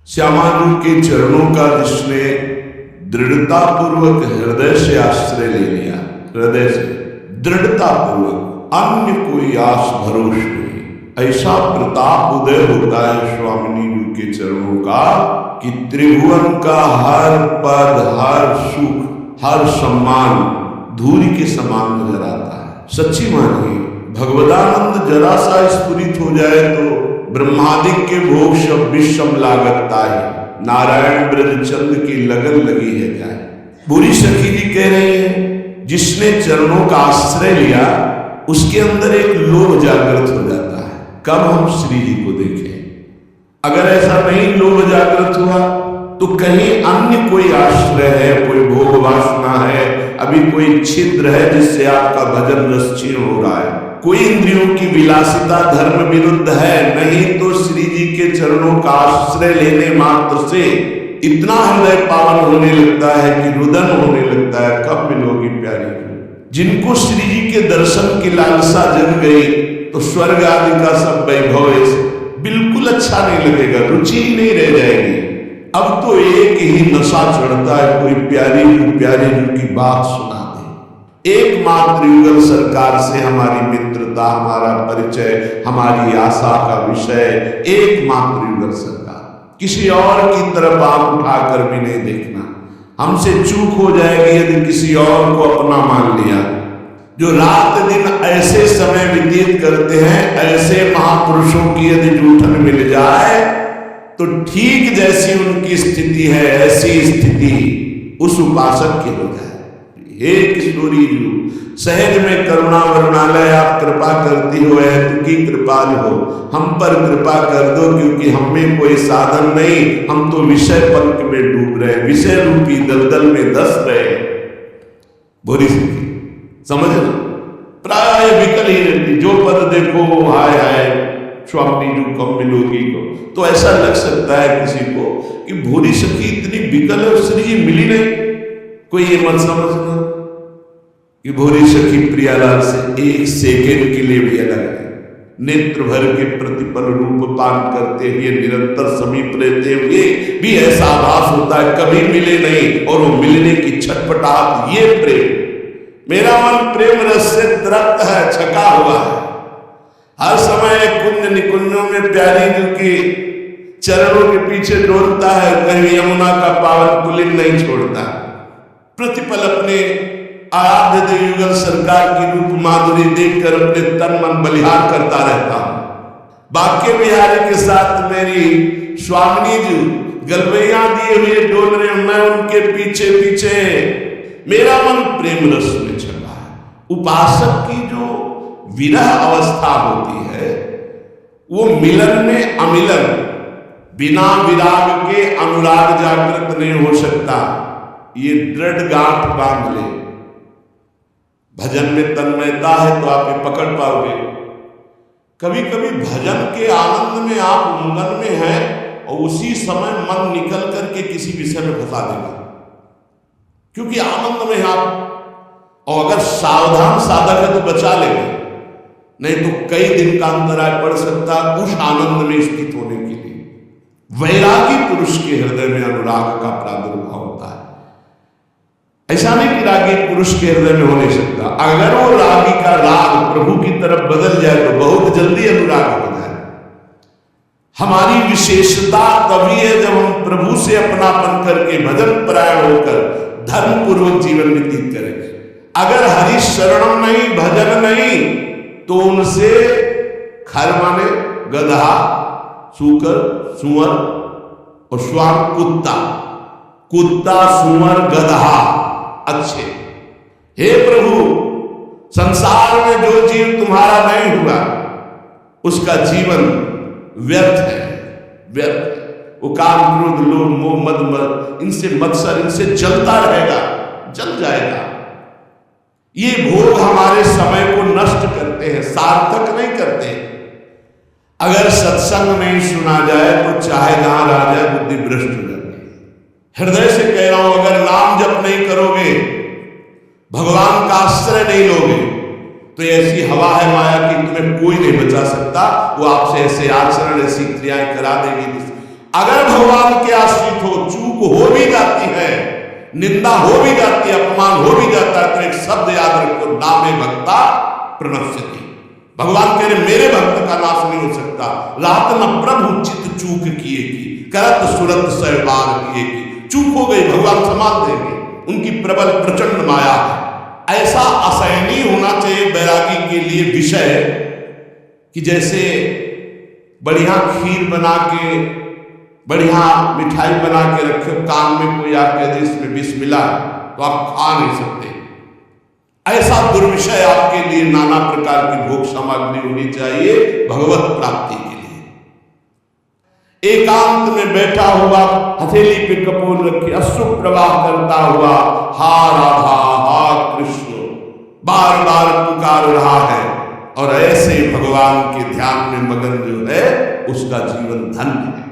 श्यामाजी के चरणों का जिसने दृढ़ता पूर्वक हृदय से आश्रय ले लिया, हृदय से दृढ़ता पूर्वक, अन्य कोई आस भरोस नहीं, ऐसा प्रताप उदय होता है स्वामिनी जी के चरणों का कि त्रिभुवन का हर पद, हर सुख, हर सम्मान धूलि के समान नजर आता है। सच्ची मानिए, भगवदानंद जरा सा स्फुरित हो जाए तो ब्रह्मादिक के भोग शब विषम लागत ताई, नारायण ब्रजचंद की लगन लगी है जाए। बुरी सखी जी कह रही है, जिसने चरणों का आश्रय लिया उसके अंदर एक लोभ जागृत हो जाता है, कब हम श्री जी को देखें। अगर ऐसा नहीं लोभ जागृत हुआ तो कहीं अन्य कोई आश्रय है, कोई भोग वासना है, अभी कोई छिद्र है जिससे आपका भजन रस क्षीण हो रहा है, कोई इंद्रियों की विलासिता धर्म विरुद्ध है, नहीं तो श्री जी के चरणों का आश्रय लेने मात्र से इतना हृदय पावन होने लगता है कि रुदन होने लगता है। कब मिलोगी प्यारी, जिनको श्री जी के दर्शन की लालसा जग गई तो स्वर्ग आदि का सब वैभव बिल्कुल अच्छा नहीं लगेगा, रुचि ही नहीं रह जाएगी। अब तो एक ही नशा चढ़ता है, कोई प्यारी जी की बात सुना दे। एकमात्र युगल सरकार से हमारी मित्रता, हमारा परिचय, हमारी आशा का विषय एकमात्र युगल सरकार, किसी और की तरफ आंख उठाकर भी नहीं देखना। हमसे चूक हो जाएगी यदि किसी और को अपना मान लिया। जो रात दिन ऐसे समय व्यतीत करते हैं, ऐसे महापुरुषों की यदि जूठन मिल जाए तो ठीक जैसी उनकी स्थिति है ऐसी स्थिति उस उपासक की हो जाए। हे किशोरी जी, सहज में करुणा वरुणालय आप कृपा करती हो, की कृपाल हो, हम पर कृपा कर दो, क्योंकि हम में कोई साधन नहीं, हम तो विषय पंख में डूब रहे, विषय रूपी दलदल में धस रहे। बोरी समझ लो, प्राय विकल ही रहती, जो पद देखो हाय हाय स्वामी जी कब मिलोगी को, तो ऐसा लग सकता है किसी को कि भूरी सखी इतनी विकल है, श्री जी मिली नहीं। कोई ये मत समझना कि भूरी सखी प्रियालाल से एक सेकेंड के लिए भी अलग है। नेत्र भर के प्रतिपल रूप पान करते हुए, निरंतर समीप रहते हुए भी ऐसा आभास होता है कभी मिले नहीं, और वो मिलने की छटपटाहट, ये प्रेम। मेरा मन प्रेम रस से तृप्त है, छका हुआ है। हर समय कुंज निकुंजों में प्यारी जी की चरणों के पीछे डोलता है, कहीं यमुना का पावन पुलिन नहीं छोड़ता। प्रतिपल अपने आराध्य देव युगल सरकार की रूप माधुरी देखकर अपने तन मन बलिहार करता रहता हूं। बाके बिहारी के साथ मेरी स्वामिनी जी गलबैया दिए हुए डोल रहे, मैं उनके पीछे पीछे, मेरा मन प्रेम रस में छका है। उपासक की जो विरह अवस्था होती है वो मिलन में अमिलन, बिना विराग के अनुराग जागृत नहीं हो सकता। ये दृढ़ गांठ बांध ले। भजन में तन्मयता है तो आप ये पकड़ पाओगे। कभी कभी भजन के आनंद में आप उमंगन में हैं और उसी समय मन निकल करके किसी विषय में फंसा देगा, क्योंकि आनंद में आप, और अगर सावधान साधक है तो बचा लेगा, नहीं तो कई दिन का अंतराय पड़ सकता उस आनंद में स्थित होने के लिए। वैरागी पुरुष के हृदय में अनुराग का प्रादुर्भाव होता है। ऐसा नहीं कि रागी पुरुष के हृदय में हो नहीं सकता, अगर वो रागी का राग प्रभु की तरफ बदल जाए तो बहुत जल्दी अनुराग हो जाए। हमारी विशेषता तभी है जब हम प्रभु से अपनापन करके भजन परायण होकर धर्म पूर्वक जीवन व्यतीत करें। अगर हरि शरणम नहीं, भजन नहीं, तो उनसे खर माने गधा, सूकर, सुअर और श्वान कुत्ता, कुत्ता सुअर गधा अच्छे। हे प्रभु, संसार में जो जीव तुम्हारा नहीं हुआ उसका जीवन व्यर्थ है, व्यर्थ। वो काम क्रोध लोभ मोह मद इनसे मत्सर, इनसे जलता रहेगा, जल जाएगा। ये भोग हमारे समय को नष्ट करते हैं, सार्थक नहीं करते। अगर सत्संग नहीं सुना जाए तो चाहे जहां रह जाए बुद्धि भ्रष्ट हो जाती है। हृदय से कह रहा हूं, अगर नाम जप नहीं करोगे, भगवान का आश्रय नहीं लोगे, तो ऐसी हवा है माया की तुम्हें कोई नहीं बचा सकता। वो आपसे ऐसे आचरण, ऐसी क्रियाएं करा देगी अगर भगवान के आश्रित हो, चूक हो भी जाती है, निंदा हो भी जाती है, अपमान हो भी जाता है, तो एक शब्द याद रखो, नामे भक्ता प्रणश्यति। भगवान कह रहे मेरे भक्त का नाश नहीं हो सकता। रात न प्रभु चित चूक किए की, करत सुरत सहबार किए की। चूक हो गई, भगवान संभाल देंगे, उनकी प्रबल प्रचंड माया है। ऐसा असहनीय होना चाहिए बैरागी के लिए विषय कि जैसे बढ़िया खीर बना के, बढ़िया मिठाई बना के रखे, कान में कोई आके दे इसमें विष मिला तो आप खा नहीं सकते। ऐसा दुर्विषय आपके लिए नाना प्रकार की भोग सामग्री होनी चाहिए भगवत प्राप्ति के लिए। एकांत में बैठा हुआ, हथेली पे कपूर रखे, अश्रु प्रवाह करता हुआ, हा राधा हा कृष्ण बार बार पुकार रहा है, और ऐसे भगवान के ध्यान में मगन जो है उसका जीवन धन्य है।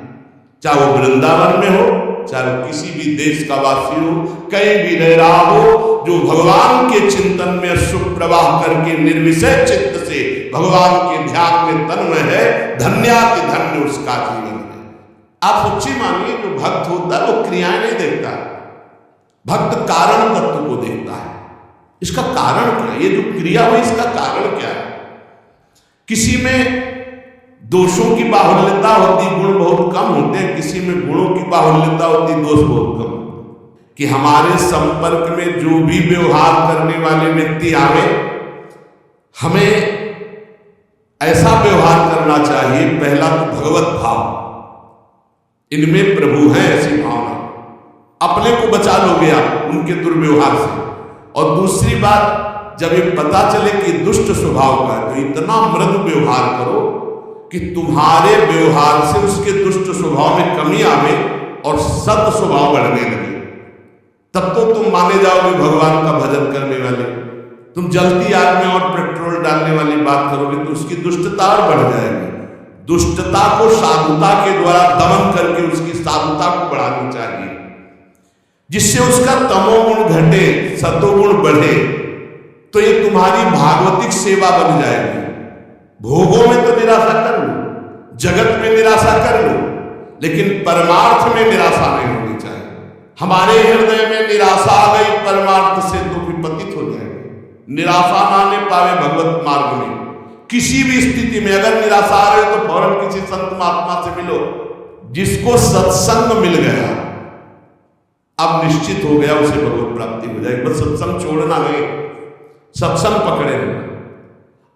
चाहे वो वृंदावन में हो, चाहे वो किसी भी देश का वासी हो, कहीं भी रह रहा हो, जो भगवान के चिंतन में सुप्रवाह करके निर्विषय चित्त से भगवान के ध्यान में तन्मय है, धन्याति धन्य उसका जीवन है। आप सच्ची मानिए, जो भक्त होता है वो क्रियाएं नहीं देखता, भक्त कारण तत्व को देखता है। इसका कारण क्या है? ये जो क्रिया हुई इसका कारण क्या है? किसी में दोषों की बाहुल्यता होती, गुण बहुत कम होते हैं, किसी में गुणों की बाहुल्यता होती, दोष बहुत कम। कि हमारे संपर्क में जो भी व्यवहार करने वाले व्यक्ति आवे, हमें ऐसा व्यवहार करना चाहिए, पहला तो भगवत भाव, इनमें प्रभु है ऐसी भावना, अपने को बचा लोगे आप उनके दुर्व्यवहार से। और दूसरी बात, जब ये पता चले कि दुष्ट स्वभाव का है, तो इतना मृदु व्यवहार करो कि तुम्हारे व्यवहार से उसके दुष्ट स्वभाव में कमी आवे और सत स्वभाव बढ़ने लगे। तब तो तुम माने जाओगे भगवान का भजन करने वाले। तुम जल्दी आग में और पेट्रोल डालने वाली बात करोगे तो उसकी दुष्टता और बढ़ जाएगी। दुष्टता को साधुता के द्वारा दमन करके उसकी साधुता को बढ़ानी चाहिए, जिससे उसका तमोगुण घटे, सतोगुण बढ़े। तो ये तुम्हारी भागवतिक सेवा बन जाएगी। भोगों में तो निराशा कर लो, जगत में निराशा कर लो, लेकिन परमार्थ में निराशा नहीं होनी चाहिए। हमारे हृदय में निराशा आ गई परमार्थ से तो फिर पतित हो जाएगी। निराशा ना आने पावे भगवत मार्ग में, किसी भी स्थिति में अगर निराशा आ रही तो फौरन किसी संत महात्मा से मिलो। जिसको सत्संग मिल गया, अब निश्चित हो गया उसे भगवत प्राप्ति हो जाएगी। बस सत्संग छोड़ना नहीं, सत्संग पकड़े रहना।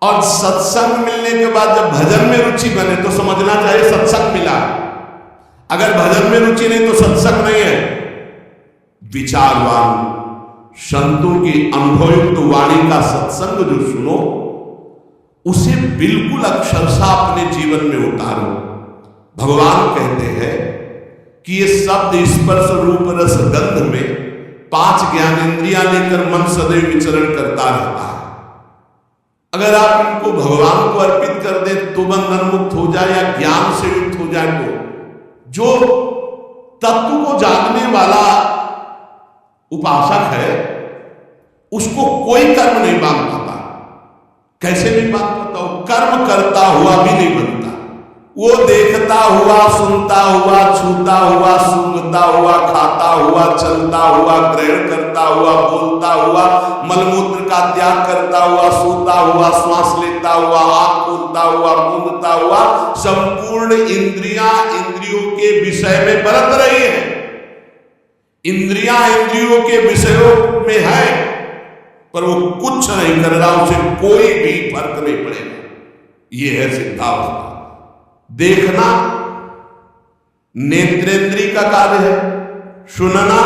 और सत्संग मिलने के बाद जब भजन में रुचि बने तो समझना चाहिए सत्संग मिला। अगर भजन में रुचि नहीं तो सत्संग नहीं है। विचारवान संतों की अनुभवयुक्त वाणी का सत्संग जो सुनो, उसे बिल्कुल अक्षरशः अपने जीवन में उतारो। भगवान कहते हैं कि ये शब्द स्पर्श रूप रस गंध में 5 ज्ञानेंद्रियां लेकर मन सदैव विचरण करता रहता है। अगर आप इनको भगवान को अर्पित कर दें तो बंधन मुक्त हो जाए या ज्ञान से युक्त हो जाए, तो जो तत्व को जानने वाला उपासक है उसको कोई कर्म नहीं बांध पाता। कैसे नहीं बांध पाता? वो कर्म करता हुआ भी नहीं बनता। वो देखता हुआ, सुनता हुआ, छूता हुआ, सूंघता हुआ, खाता हुआ, चलता हुआ, ग्रहण करता हुआ, बोलता हुआ, मलमूत्र का त्याग करता हुआ, सोता हुआ, श्वास लेता हुआ, आंख खोलता हुआ, मूंदता हुआ, संपूर्ण इंद्रियां इंद्रियों के विषय में बरत रही है। इंद्रियां इंद्रियों के विषयों में है, पर वो कुछ नहीं कर रहा, उसे कोई भी फर्क नहीं पड़ेगा। ये है सिद्धावस्था। देखना नेत्रेंद्रिय का कार्य है, सुनना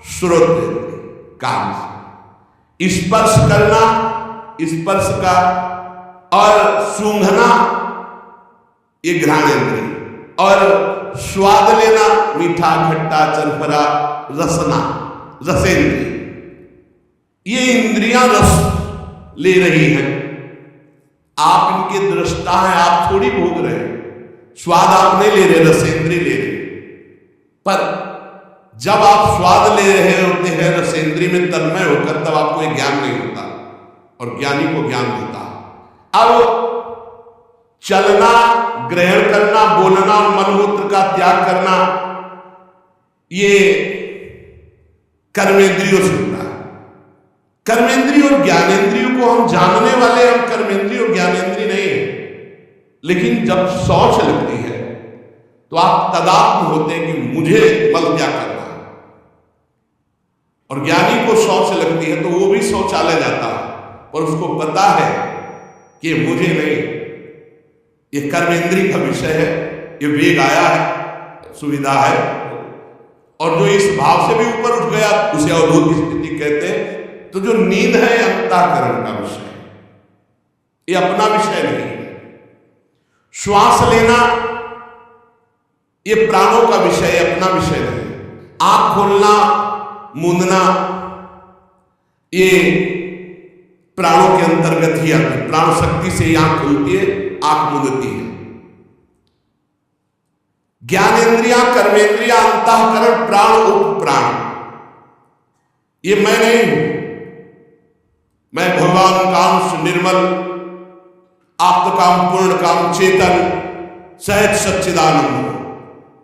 श्रोतेंद्रिय काम से, स्पर्श करना स्पर्श का, और सूंघना ये घ्राणेंद्रिय, और स्वाद लेना मीठा खट्टा चरफरा रसना रसेंद्रिय। ये इंद्रियां रस ले रही हैं। आप इनके दृष्टा हैं, आप थोड़ी भोग रहे हैं। स्वाद आप नहीं ले रहे, रसेंद्रिय ले रहे। पर जब आप स्वाद ले रहे होते हैं रसेंद्रिय में तन्मय होकर, तब आपको ज्ञान नहीं होता और ज्ञानी को ज्ञान होता है। अब चलना, ग्रहण करना, बोलना और मनमूत्र का त्याग करना, ये कर्मेंद्रियों से होता है। कर्मेंद्रिय और ज्ञानेंद्रियों को हम जानने वाले, हम कर्मेंद्रिय और ज्ञानेंद्रिय नहीं है। लेकिन जब शौच लगती है तो आप तदात्म होते हैं कि मुझे मल त्याग करना है। और ज्ञानी को शौच लगती है तो वो भी शौचालय जाता है, और उसको पता है कि मुझे नहीं, ये कर्मेंद्रिय का विषय है, ये वेग आया है, सुविधा है, और जो इस भाव से भी ऊपर उठ गया उसे अवधूत स्थिति कहते हैं। तो जो नींद है अंतःकरण का विषय है, ये अपना विषय नहीं है। श्वास लेना ये प्राणों का विषय है, अपना विषय नहीं। आंख खोलना, मूंदना, ये प्राणों के अंतर्गत ही आती है। प्राण शक्ति से आंख खुलती है, आंख मूंदती है। ज्ञानेंद्रिया, कर्मेंद्रिया, अंतःकरण, प्राण, उपप्राण, ये मैं नहीं हूं। मैं भगवान का अंश, निर्मल, आप्त काम, पूर्ण काम, चेतन, सहज सच्चिदानंद,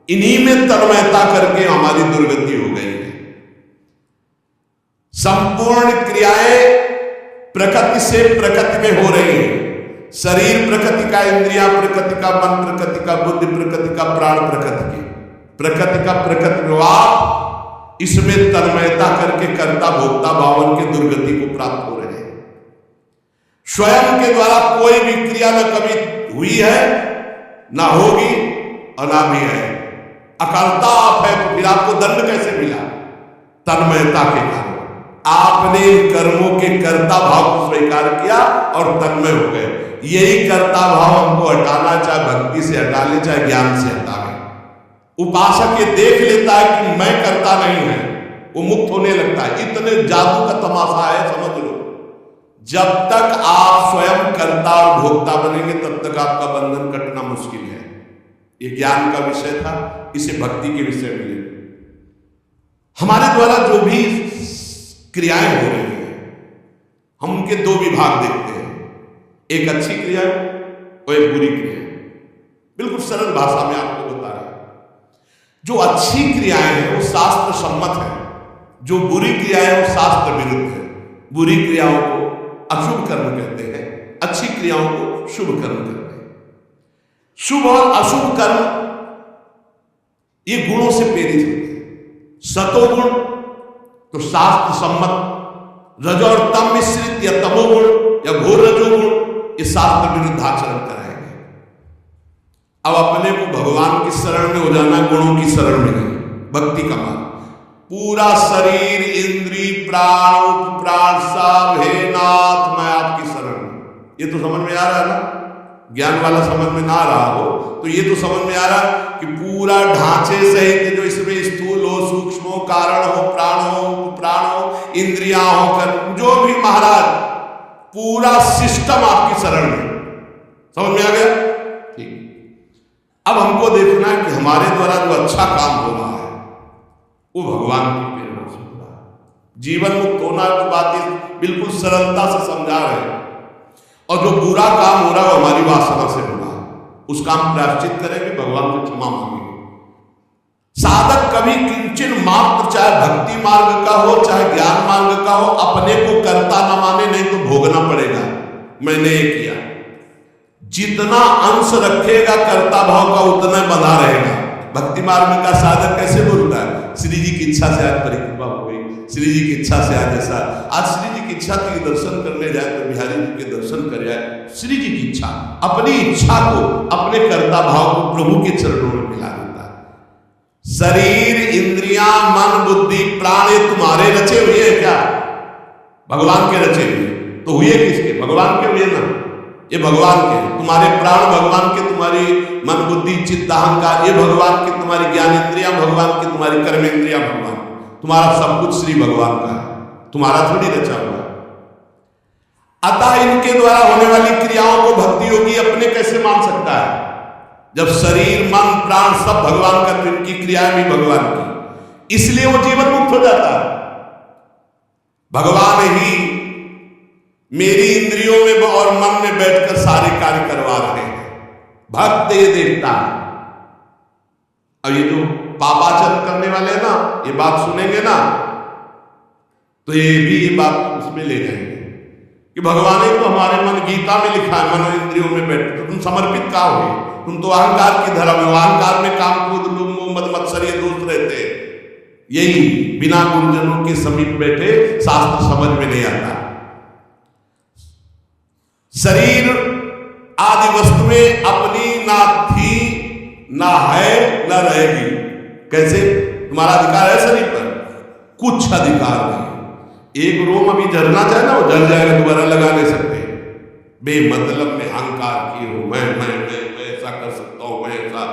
इन्हीं में तन्मयता करके हमारी दुर्गति हो गई है। संपूर्ण क्रियाएं प्रकृति से प्रकृति में हो रही है। शरीर प्रकृति का, इंद्रियां प्रकृति का, मन प्रकृति का, बुद्धि प्रकृति का, प्राण प्रकृति का प्रकृति में आप इसमें तन्मयता करके कर्ता भोक्ता भावन के दुर्गति को प्राप्त हो रहे हैं। स्वयं के द्वारा कोई भी क्रिया न कभी हुई है, ना होगी और ना भी है। अकर्ता आप है तो फिर आपको दंड कैसे मिला? तन्मयता के कारण आपने कर्मों के कर्ता भाव को स्वीकार किया और तन्मय हो गए। यही कर्ता भाव हमको हटाना, चाहे भक्ति से हटा ले, चाहे ज्ञान से हटा ले। उपासक ये देख लेता है कि मैं करता नहीं है, वो मुक्त होने लगता है। इतने जादू का तमाशा है, समझ लो। जब तक आप स्वयं कर्ता और भोक्ता बनेंगे तब तक आपका बंधन कटना मुश्किल है। ये ज्ञान का विषय था, इसे भक्ति के विषय में ले। हमारे द्वारा जो भी क्रियाएं हो रही हैं, हम उनके दो विभाग देखते हैं, एक अच्छी क्रिया और एक बुरी क्रिया। बिल्कुल सरल भाषा में आपको बता रहा हूं। जो अच्छी क्रियाएं हैं वो शास्त्र सम्मत है, जो बुरी क्रियाएं हैं वो शास्त्र विरुद्ध है। बुरी क्रियाओं को अशुभ कर्म कहते हैं, अच्छी क्रियाओं को शुभ कर्म कहते हैं। शुभ और अशुभ कर्म ये गुणों से प्रेरित होते हैं। सतोगुण तो शास्त्र सम्मत, रजो और तम मिश्रित या तमोगुण या घोर रजोगुण ये शास्त्र विरुद्ध आचरण कराएंगे। अब अपने को भगवान की शरण में हो जाना, गुणों की शरण में नहीं। भक्ति का मार्ग, पूरा शरीर, इंद्री, प्राण, उपप्राण सब, हे नाथ मैं आपकी शरण में। ये तो समझ में आ रहा है ना? ज्ञान वाला समझ में ना आ रहा हो तो ये तो समझ में आ रहा कि पूरा ढांचे सहित जो इसमें स्थूल हो, सूक्ष्म हो, कारण हो, प्राण हो, प्राण हो, इंद्रियां हो, कर्म, जो भी महाराज पूरा सिस्टम आपकी शरण में। समझ में आ गया? ठीक। अब हमको देखना है कि हमारे द्वारा जो अच्छा काम हो रहा है वो भगवान की प्रेरणा से हो रहा है। जीवन मुक्त होना तो बात बिल्कुल सरलता से समझा रहे हैं, और जो बुरा काम हो रहा है वो हमारी वासना से हो रहा है, उसका हम प्रायश्चित करेंगे, भगवान को क्षमा मांगेंगे। साधक कभी किंचन मात्र, चाहे भक्ति मार्ग का हो चाहे ज्ञान मार्ग का हो, अपने को कर्ता न माने, नहीं तो भोगना पड़ेगा। मैंने ये किया, जितना अंश रखेगा कर्ता भाव का उतना बना रहेगा। भक्ति मार्ग का साधक कैसे बोलता है? श्री जी की इच्छा से आज परिक्रमा हो गई, श्री जी की इच्छा से आज ऐसा, आज श्री जी की इच्छा थी दर्शन करने जाए तो बिहारी जी के दर्शन कर जाए। श्री जी की इच्छा, अपनी इच्छा को, अपने कर्ता भाव को प्रभु के चरणों में मिला देता है। शरीर, इंद्रियां, मन, बुद्धि, प्राण ये तुम्हारे रचे हुए हैं क्या? भगवान के रचे हुए। तो हुए किसके? भगवान के हुए ना, ये भगवान के। तुम्हारे प्राण भगवान के, तुम्हारी मन, बुद्धि, चित्त, अहंकार ये भगवान के, तुम्हारी ज्ञान इंद्रियां भगवान की, तुम्हारी कर्म इंद्रियां भगवान, तुम्हारा सब कुछ श्री भगवान का है, तुम्हारा थोड़ी रचा हुआ है। अतः इनके द्वारा होने वाली क्रियाओं को भक्ति योगी अपने कैसे मान सकता है? जब शरीर, मन, प्राण सब भगवान का, तो इनकी क्रियाएं भी भगवान की, इसलिए वो जीवन मुक्त हो जाता है। भगवान ही मेरी इंद्रियों में और मन में बैठकर सारे कार्य करवा रहे हैं। भक्त ये देखता है। अब ये जो पापाचरण करने वाले हैं ना, ये बात सुनेंगे ना तो ये भी ये बात उसमें ले जाएंगे कि भगवान ने तो हमारे मन, गीता में लिखा है मन इंद्रियों में बैठे, तो तुम समर्पित कहाँ हो? तुम तो अहंकार की धर्म में, अहंकार में काम, क्रोध, लोभ, मोह, मद, मत्सर ये दोष रहते हैं। यही बिना गुरुजनों के समीप बैठे शास्त्र समझ में नहीं आता। शरीर आदि वस्तुएं अपनी ना थी, ना है, ना रहेगी। कैसे? तुम्हारा अधिकार है शरीर पर? कुछ अधिकार नहीं। एक रोम अभी झरना चाहे ना, वो जल जाएगा, दोबारा लगा नहीं सकते। बेमतलब में अहंकार की हो, मैं ऐसा कर सकता हूं, मैं ऐसा।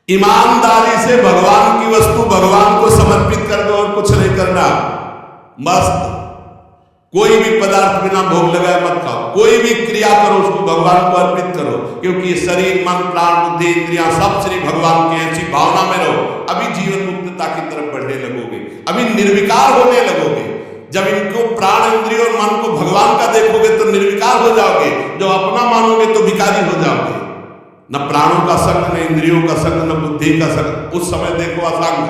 ईमानदारी से भगवान की वस्तु भगवान को समर्पित कर दो और कुछ नहीं करना। मस्त कोई भी पदार्थ बिना भोग लगाए मत खाओ, कोई भी क्रिया करो उसको भगवान को अर्पित करो, क्योंकि शरीर, मन, प्राण, बुद्धि, इंद्रियां सब श्री भगवान के। ऐसी भावना में रहो, अभी जीवन मुक्तता की तरफ बढ़ने लगोगे, अभी निर्विकार होने लगोगे। जब इनको प्राण, इंद्रिय और मन को भगवान का देखोगे तो निर्विकार हो जाओगे। जब अपना मानोगे तो विकारी हो जाओगे। न प्राणों का संग, न इंद्रियों का संग, न बुद्धि का संग। उस समय देखो असंग,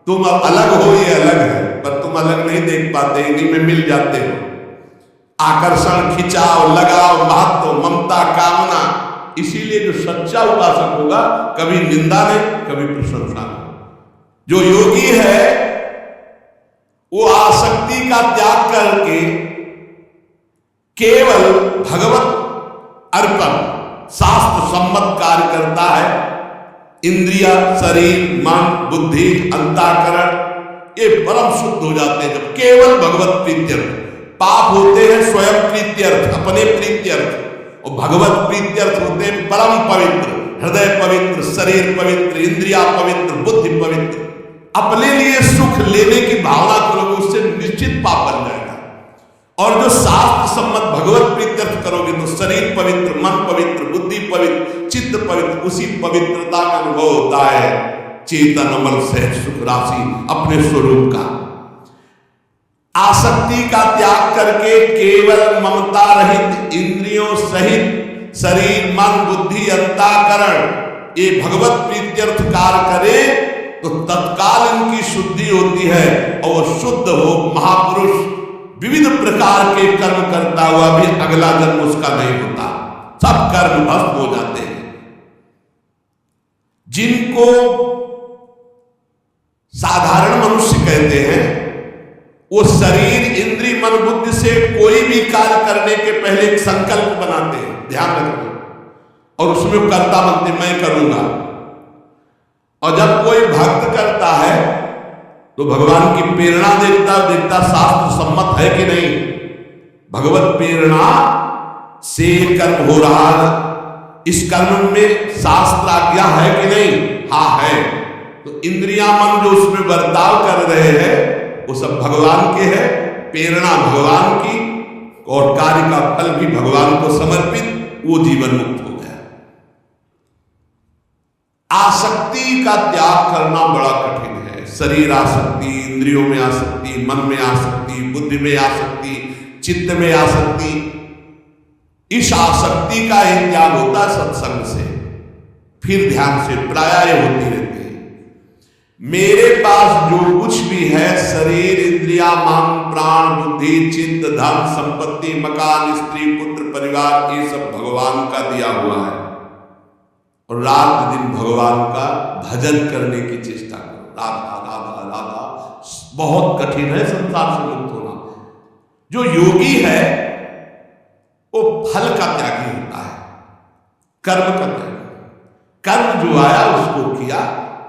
तुम अलग हो, ये अलग है, पर तुम अलग नहीं देख पाते, इन्हीं में मिल जाते हो। आकर्षण, खिंचाव, लगाव, महत्व, ममता, कामना। इसीलिए जो सच्चा उपासक होगा कभी निंदा नहीं, कभी प्रशंसा नहीं। जो योगी है वो आसक्ति का त्याग करके केवल भगवत अर्पण, शास्त्र सम्मत कार्य करता है। इंद्रिया, शरीर, मन, बुद्धि, अंतःकरण ये परम शुद्ध हो जाते हैं जब केवल भगवत प्रीत्यर्थ। पाप होते हैं स्वयं प्रीत्यर्थ, अपने प्रीत्यर्थ, और भगवत प्रीत्यर्थ होते हैं परम पवित्र, हृदय पवित्र, शरीर पवित्र, इंद्रिया पवित्र, बुद्धि पवित्र। अपने लिए सुख लेने की भावना करोगे, उससे निश्चित पाप बन जाएगा। और जो शास्त्र सम्मत भगवत प्रीत्यर्थ करोगे तो शरीर पवित्र, मन पवित्र, बुद्धि पवित्र, चित्त पवित्र, उसी पवित्रता का अनुभव होता है चेतन अमल सहज सुख राशि अपने स्वरूप का। आसक्ति का त्याग करके केवल ममता रहित, इंद्रियों सहित शरीर, मन, बुद्धि, अंतःकरण ये भगवत प्रीत्यर्थ कार्य करे तो तत्काल इनकी शुद्धि होती है। और वो शुद्ध हो महापुरुष विविध प्रकार के कर्म करता हुआ भी अगला जन्म उसका नहीं होता, सब कर्म भस्म हो जाते हैं। जिनको साधारण मनुष्य कहते हैं वो शरीर, इंद्रिय, मन, बुद्धि से कोई भी कार्य करने के पहले एक संकल्प बनाते हैं, ध्यान रखना, और उसमें कर्ता बनते, मैं करूंगा। और जब कोई भक्त करता है तो भगवान की प्रेरणा देखता शास्त्र सम्मत है कि नहीं। भगवत प्रेरणा से कर्म हो रहा है, इस कर्म में शास्त्र आज्ञा है कि नहीं? हाँ है। तो इंद्रिया, मन जो उसमें बर्ताव कर रहे हैं वो सब भगवान के हैं, प्रेरणा भगवान की, और कार्य का फल भी भगवान को समर्पित, वो जीवन मुक्त हो गया। आसक्ति का त्याग करना बड़ा कठिन है। शरीर आसक्ति, इंद्रियों में आसक्ति, मन में आसक्ति, बुद्धि में आसक्ति, चित्त में आसक्ति, इस आसक्ति का एक त्याग होता है सत्संग से, फिर ध्यान से, प्रायः होती रहती है। मेरे पास जो कुछ भी है, शरीर, इंद्रिया, मन, प्राण, बुद्धि, चित्त, धन, संपत्ति, मकान, स्त्री, पुत्र, परिवार, ये सब भगवान का दिया हुआ है। और रात दिन भगवान का भजन करने की चेष्टा करो। राधा राधा राधा, बहुत कठिन है संसार से मुक्त होना। जो योगी है वो फल का त्यागी होता है, कर्म का त्यागी। कर्म जो आया उसको किया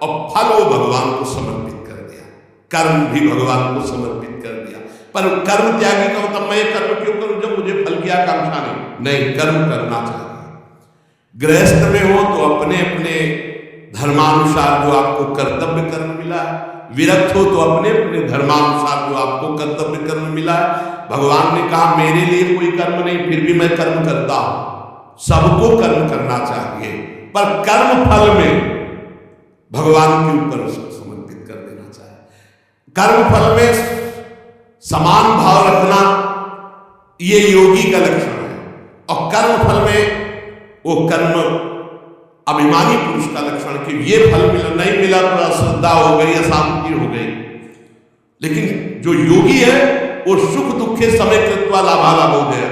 और फल वो भगवान को समर्पित कर दिया, कर्म भी भगवान को समर्पित कर दिया। पर कर्म त्यागी का मतलब मैं कर्म क्यों करूं जब मुझे फल की आकांक्षा नहीं, कर्म करना चाहिए। गृहस्थ में हो तो अपने अपने धर्मानुसार जो आपको कर्तव्य कर्म मिला है, विरक्त हो तो अपने अपने धर्मानुसार जो आपको कर्तव्य कर्म मिला है। भगवान ने कहा मेरे लिए कोई कर्म नहीं, फिर भी मैं कर्म करता हूं। सबको कर्म करना चाहिए, पर कर्म फल में भगवान के ऊपर समर्पित कर देना चाहिए। कर्म फल में समान भाव रखना ये योगी का लक्षण है। और कर्म फल में वो कर्म अभिमानी पुरुष का लक्षण कि ये फल मिला नहीं मिला तो अश्रद्धा हो गई, अशांति हो गई। लेकिन जो योगी है वो सुख दुखे समय कृत्वा लाभालाभ हो गया,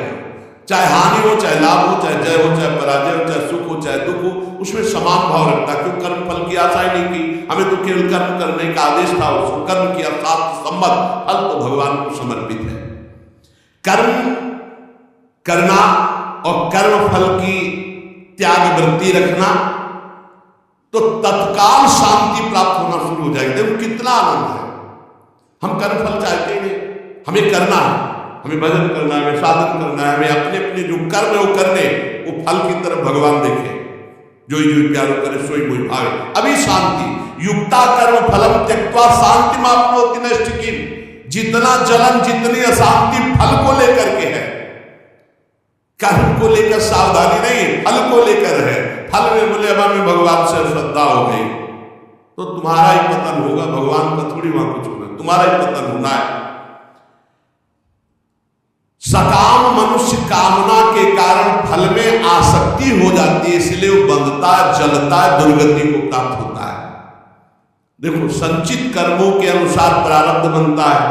चाहे हानि हो चाहे लाभ हो, चाहे जय हो चाहे पराजय हो, चाहे सुख हो चाहे दुख हो, उसमें समान भाव रखता। क्यों? कर्म फल की आशा ही नहीं की, हमें तो केवल कर्म करने का आदेश था, उसको कर्म किया, शास्त्र सम्मत फल तो भगवान को समर्पित है। कर्म करना और कर्म फल की त्याग वृत्ति रखना तो तत्काल शांति प्राप्त होना शुरू हो जाएगी। देखो कितना आनंद है। हम कर्म फल चाहते ही नहीं, हमें करना है, हमें भजन करना है, हमें साधन करना है, हमें अपने अपने जो कर्म है वो करने, वो फल की तरफ भगवान देखे, जो ही प्यारो करे सोई मोहि भावे। अभी शांति युक्ता कर्म फलम त्यक्त्वा शांति माप्नोति नैष्ठिकीम्। जितना जलन जितनी अशांति फल को लेकर के है, कर्म को लेकर सावधानी नहीं, फल को लेकर है। फल में बोले अब हमें भगवान से श्रद्धा हो गई तो तुम्हारा ही पतन होगा, भगवान का थोड़ी वहां कुछ होना, तुम्हारा ही पतन होना है। सकाम मनुष्य कामना के कारण फल में आसक्ति हो जाती है, इसलिए वो बंधता जलता है, दुर्गति को प्राप्त होता है। देखो संचित कर्मों के अनुसार प्रारब्ध बनता है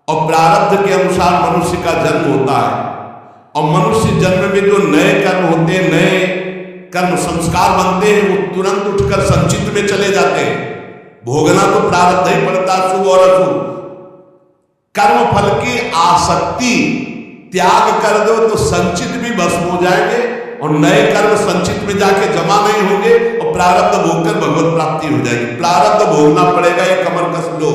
और प्रारब्ध के अनुसार मनुष्य का जन्म होता है। और मनुष्य जन्म में जो नए कर्म होते हैं, नए कर्म संस्कार बनते हैं, वो तुरंत उठकर संचित में चले जाते हैं। भोगना तो प्रारब्ध ही पड़ता है, शुभ और अशुभ। कर्म फल की आसक्ति त्याग कर दो तो संचित भी भस्म हो जाएंगे और नए कर्म संचित में जाके जमा नहीं होंगे और प्रारब्ध भोगकर भगवत प्राप्ति हो जाएगी। प्रारब्ध भोगना पड़ेगा, ये कमर कस लो।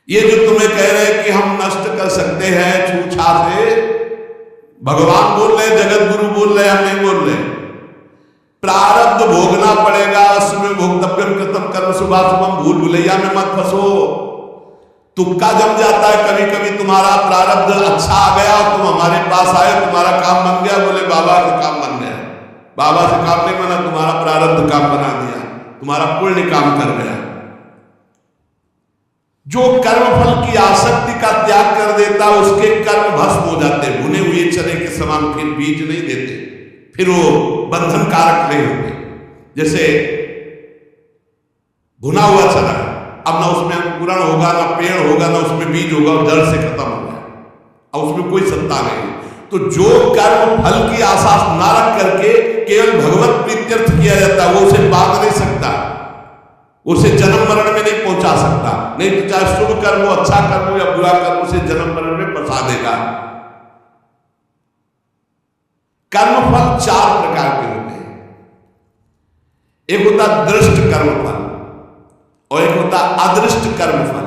ये जो तुम्हें कह रहे हैं कि हम नष्ट कर सकते हैं छूछा से, भगवान बोल रहे, जगत गुरु बोल रहे, हम नहीं बोल रहे। प्रारब्ध भोगना पड़ेगा, उसमें भोक्तव्यम कृतम कर्म शुभाशुभम, भूल भुलैया में मत फंसो। तुक्का जम जाता है कभी कभी, तुम्हारा प्रारब्ध अच्छा आ गया और तुम हमारे पास आए, तुम्हारा काम बन गया, बोले बाबा का काम बन गया। बाबा से काम नहीं बना, तुम्हारा प्रारब्ध काम बना दिया, तुम्हारा पुण्य काम कर गया। जो कर्मफल की आसक्ति का त्याग कर देता उसके कर्म भस्म हो जाते, भुने हुए चने के समान, फिर बीज नहीं देते, फिर वो बंधन कारक नहीं होते। जैसे भुना हुआ चना, अब ना उसमें अंकुरण होगा, ना पेड़ होगा, ना उसमें बीज होगा, जड़ से खत्म हो गया, अब उसमें कोई सत्ता नहीं। तो जो कर्म फल की आशा ना रख करके केवल भगवत प्रीत्यर्थ किया जाता है, वो उसे बांध नहीं सकता, उसे जन्म मरण में नहीं पहुंचा सकता। नहीं तो चाहे शुभ कर्म हो, अच्छा कर्म हो या बुरा कर्म, उसे जन्म मरण में फंसा देगा। कर्मफल चार प्रकार के होते हैं। एक होता दृष्ट कर्मफल, और एक होता अदृष्ट कर्मफल,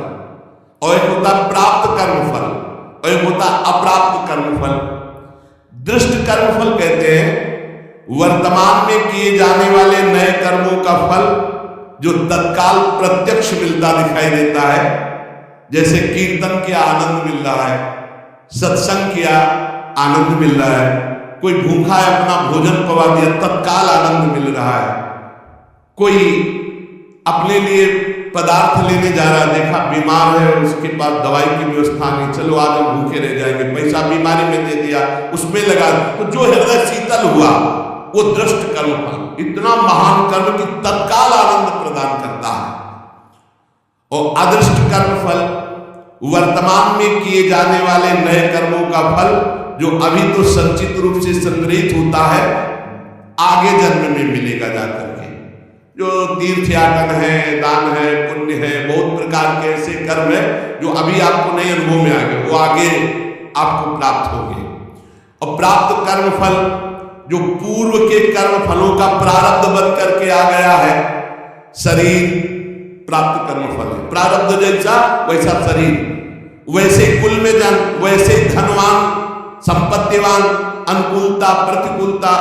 और एक होता प्राप्त कर्मफल, और एक होता अप्राप्त कर्मफल। दृष्ट कर्मफल कहते हैं वर्तमान में किए जाने वाले नए कर्मों का फल जो तत्काल प्रत्यक्ष मिलता दिखाई देता है। जैसे कीर्तन किया आनंद मिल रहा है, सत्संग किया आनंद मिल रहा है, कोई भूखा है अपना भोजन पवा दिया, तत्काल आनंद मिल रहा है। कोई अपने लिए पदार्थ लेने जा रहा है, देखा बीमार है, उसके पास दवाई की व्यवस्था नहीं, चलो आज हम भूखे रह जाएंगे, पैसा बीमारी में दे दिया, उसमें लगा, तो जो हृदय शीतल हुआ वो दृष्ट कर्म फल, इतना महान कर्म कि तत्काल आनंद प्रदान करता है। और अदृष्ट कर्म फल वर्तमान में किए जाने वाले नए कर्मों का फल जो अभी तो संचित रूप से संग्रहित होता है, आगे जन्म में मिलेगा जाकर के। जो तीर्थयाटन है, दान है, पुण्य है, बहुत प्रकार के ऐसे कर्म है जो अभी आपको नए अनुभव में आ गए, वो आगे आपको प्राप्त होंगे। और प्राप्त कर्म फल जो पूर्व के कर्म फलों का प्रारब्ध बन करके आ गया है, शरीर प्राप्त कर्म फल है। प्रारब्ध जैसा वैसा शरीर, वैसे कुल में जन, वैसे धनवान, संपत्तिवान, अनुकूलता प्रतिकूलता,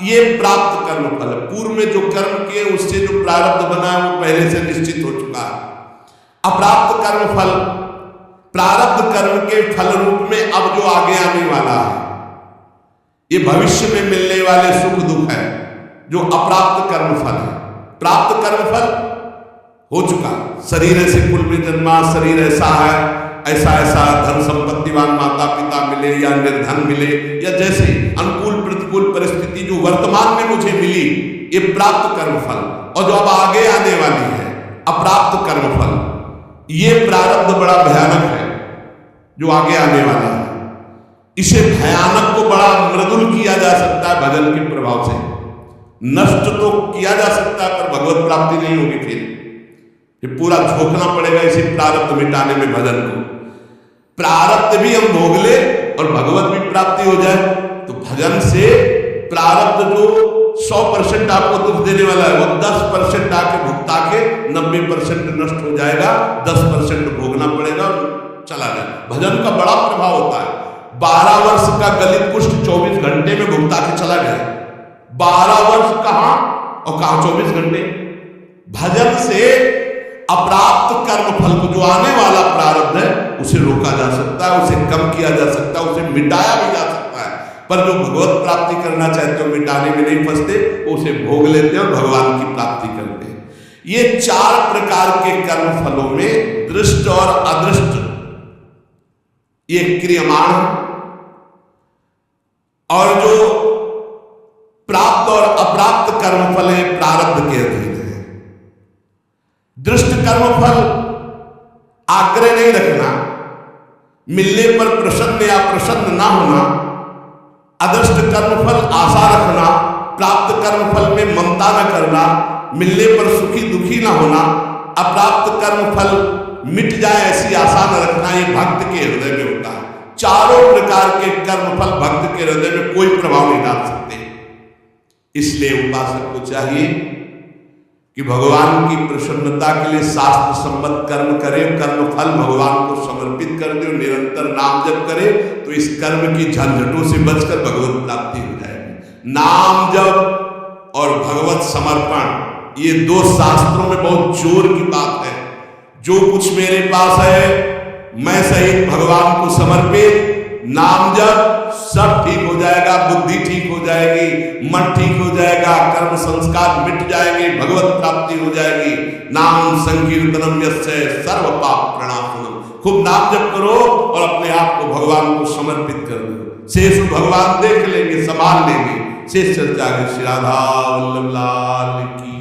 ये प्राप्त कर्म फल है। पूर्व में जो कर्म किए उससे जो प्रारब्ध बना है वो पहले से निश्चित हो चुका है। अप्राप्त कर्म फल प्रारब्ध कर्म के फल रूप में अब जो आगे आने वाला है, ये भविष्य में मिलने वाले सुख दुख है, जो अप्राप्त कर्म फल है। प्राप्त कर्म फल हो चुका, शरीर ऐसे कुल में जन्मा, शरीर ऐसा है, ऐसा ऐसा धन संपत्तिवान माता पिता मिले या निर्धन मिले, या जैसे अनुकूल प्रतिकूल परिस्थिति जो वर्तमान में मुझे मिली, ये प्राप्त कर्मफल, और जो अब आगे आने वाली है अप्राप्त कर्मफल, ये प्रारब्ध बड़ा भयानक है जो आगे आने वाला है। इसे भयानक को बड़ा मृदुल किया जा सकता है भजन के प्रभाव से, नष्ट तो किया जा सकता है पर भगवत प्राप्ति नहीं होगी। फिर पूरा झोंकना पड़ेगा इसी प्रारब्ध मिटाने में भजन को। प्रारब्ध भी हम भोग ले और भगवत भी प्राप्ति हो जाए, तो भजन से प्रारब्ध जो 100% आपको दुख देने वाला है, वो 10% आके भुगता के 90% नष्ट हो जाएगा, 10% भोगना पड़ेगा और चला जाए। भजन का बड़ा प्रभाव होता है। 12 वर्ष का गलित कुष्ठ 24 घंटे में भुगता के चला गया। 12 वर्ष कहां और कहां 24 घंटे। भजन से अप्राप्त कर्म फल को, जो आने वाला प्रारब्ध है, उसे रोका जा सकता है, उसे कम किया जा सकता है, उसे मिटाया भी जा सकता है। पर जो भगवत प्राप्ति करना चाहते हो मिटाने में नहीं फंसते, उसे भोग लेते हैं और भगवान की प्राप्ति करते हैं। ये 4 प्रकार के कर्म फलों में दृष्ट और अदृष्ट ये क्रियमाण, और जो प्राप्त और अप्राप्त कर्मफल है प्रारब्ध के अधीन है। दृष्ट कर्मफल आग्रह नहीं रखना, मिलने पर प्रसन्न या प्रसन्न ना होना। अदृष्ट कर्मफल आशा रखना, प्राप्त कर्मफल में ममता न करना, मिलने पर सुखी दुखी ना होना। अप्राप्त कर्मफल मिट जाए ऐसी आशा न रखना, ये भक्त के हृदय में होता है। चारों प्रकार के कर्मफल भक्त के हृदय में कोई प्रभाव नहीं डाल सकते। इसलिए उपासक को चाहिए कि भगवान की प्रसन्नता के लिए शास्त्र सम्मत कर्म करे, कर्म फल भगवान को समर्पित कर दे, निरंतर नाम जप करे, तो इस कर्म की झंझटों से बचकर भगवत प्राप्ति हो जाएगी। नाम जप और भगवत समर्पण, ये 2 शास्त्रों में बहुत जोर की बात है। जो कुछ मेरे पास है मैं सहित भगवान को समर्पित, नाम जप, सब ठीक हो जाएगा, बुद्धि ठीक हो जाएगी, मन ठीक हो जाएगा, कर्म संस्कार मिट जाएंगे, भगवत प्राप्ति हो जाएगी। नाम संकीर्तनम यस्य सर्व पाप प्रणाशनम। खूब नाम जप करो और अपने आप को भगवान को समर्पित कर दो। शेष भगवान देख लेंगे, संभाल लेंगे। शेष चर्चा श्री राधा वल्लभ लाल की।